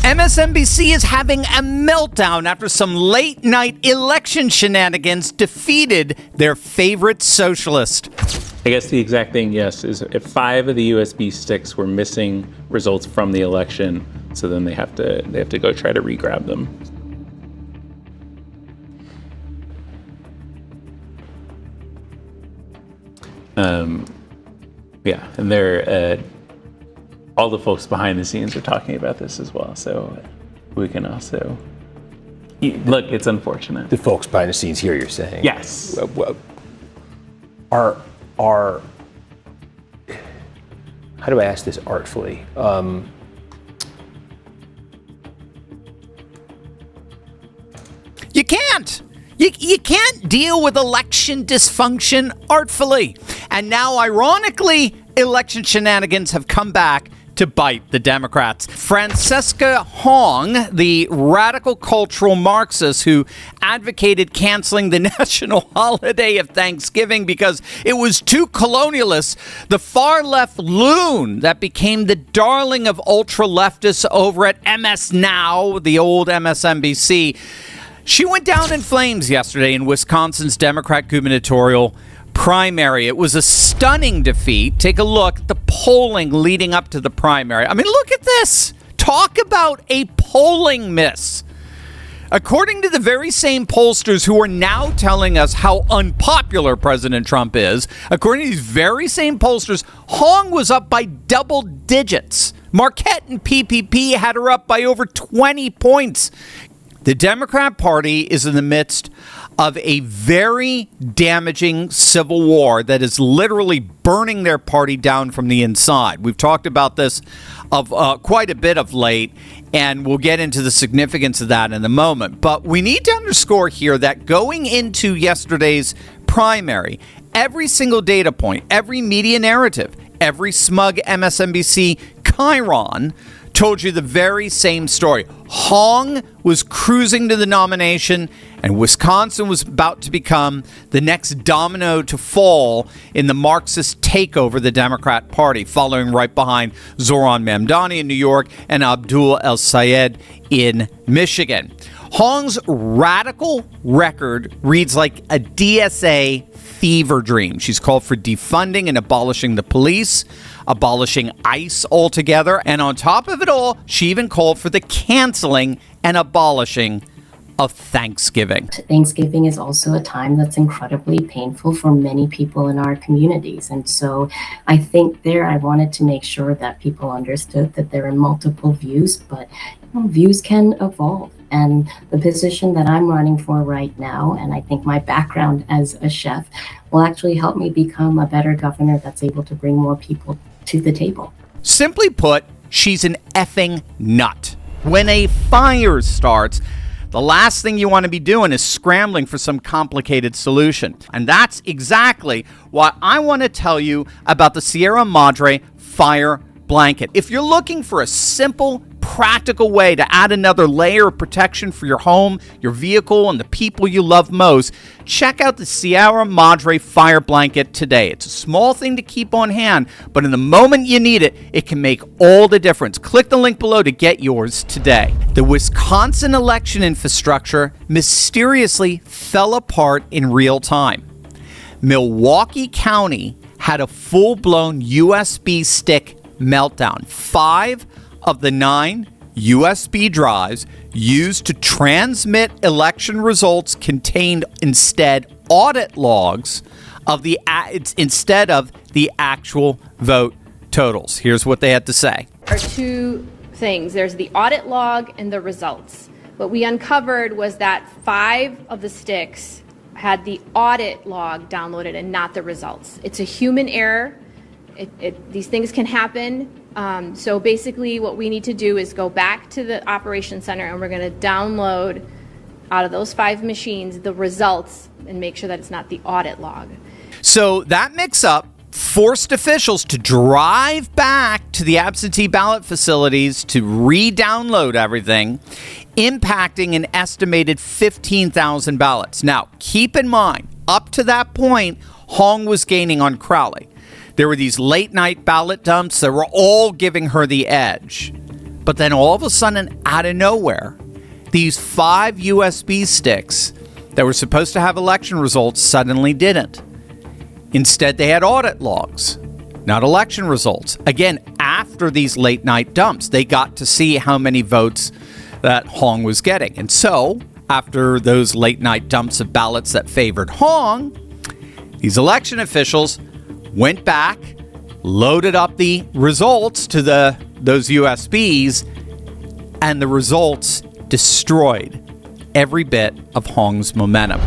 MSNBC is having a meltdown after some late-night election shenanigans defeated their favorite socialist. I guess the exact thing, yes, is if 5 of the USB sticks were missing results from the election, so then they have to go try to re-grab them. Yeah, and they're all the folks behind the scenes are talking about this as well, so we can also look. It's unfortunate. The folks behind the scenes here, you're saying? Yes. Are how do I ask this artfully? You can't. You can't deal with election dysfunction artfully. And now, ironically, election shenanigans have come back to bite the Democrats. Francesca Hong, the radical cultural Marxist who advocated canceling the national holiday of Thanksgiving because it was too colonialist, the far-left loon that became the darling of ultra-leftists over at MS Now, the old MSNBC, she went down in flames yesterday in Wisconsin's Democrat gubernatorial primary. It was a stunning defeat. Take a look at the polling leading up to the primary. I mean, look at this. Talk about a polling miss. According to the very same pollsters who are now telling us how unpopular President Trump is, according to these very same pollsters, Hong was up by double digits. Marquette and PPP had her up by over 20 points. The Democrat Party is in the midst of a very damaging civil war that is literally burning their party down from the inside. We've talked about this of quite a bit of late, and we'll get into the significance of that in a moment. But we need to underscore here that going into yesterday's primary, every single data point, every media narrative, every smug MSNBC chyron told you the very same story. Hong was cruising to the nomination, and Wisconsin was about to become the next domino to fall in the Marxist takeover of the Democrat Party, following right behind Zoran Mamdani in New York and Abdul El-Sayed in Michigan. Hong's radical record reads like a DSA fever dream. She's called for defunding and abolishing the police, abolishing ICE altogether, and on top of it all, she even called for the canceling and abolishing of Thanksgiving. Thanksgiving is also a time that's incredibly painful for many people in our communities. And so I think I wanted to make sure that people understood that there are multiple views, but views can evolve. And the position that I'm running for right now, and I think my background as a chef, will actually help me become a better governor that's able to bring more people to the table. Simply put, she's an effing nut. When a fire starts, the last thing you want to be doing is scrambling for some complicated solution. And that's exactly what I want to tell you about the Sierra Madre fire blanket. If you're looking for a simple, practical way to add another layer of protection for your home, your vehicle, and the people you love most, check out the Sierra Madre fire blanket today. It's a small thing to keep on hand, but in the moment you need it, it can make all the difference. Click the link below to get yours today. The Wisconsin election infrastructure mysteriously fell apart in real time. Milwaukee County had a full-blown USB stick meltdown. 5 of the 9 USB drives used to transmit election results contained instead audit logs of instead of the actual vote totals. Here's what they had to say. There are 2 things. There's the audit log and the results. What we uncovered was that 5 of the sticks had the audit log downloaded and not the results. It's a human error. These things can happen. So basically what we need to do is go back to the operations center, and we're going to download out of those 5 machines the results and make sure that it's not the audit log. So that mix-up forced officials to drive back to the absentee ballot facilities to re-download everything, impacting an estimated 15,000 ballots. Now, keep in mind, up to that point, Hong was gaining on Crowley. There were these late-night ballot dumps that were all giving her the edge. But then all of a sudden, out of nowhere, these 5 USB sticks that were supposed to have election results suddenly didn't. Instead, they had audit logs, not election results. Again, after these late night dumps, they got to see how many votes that Hong was getting. And so, after those late night dumps of ballots that favored Hong, these election officials went back, loaded up the results to those USBs, and the results destroyed every bit of Hong's momentum.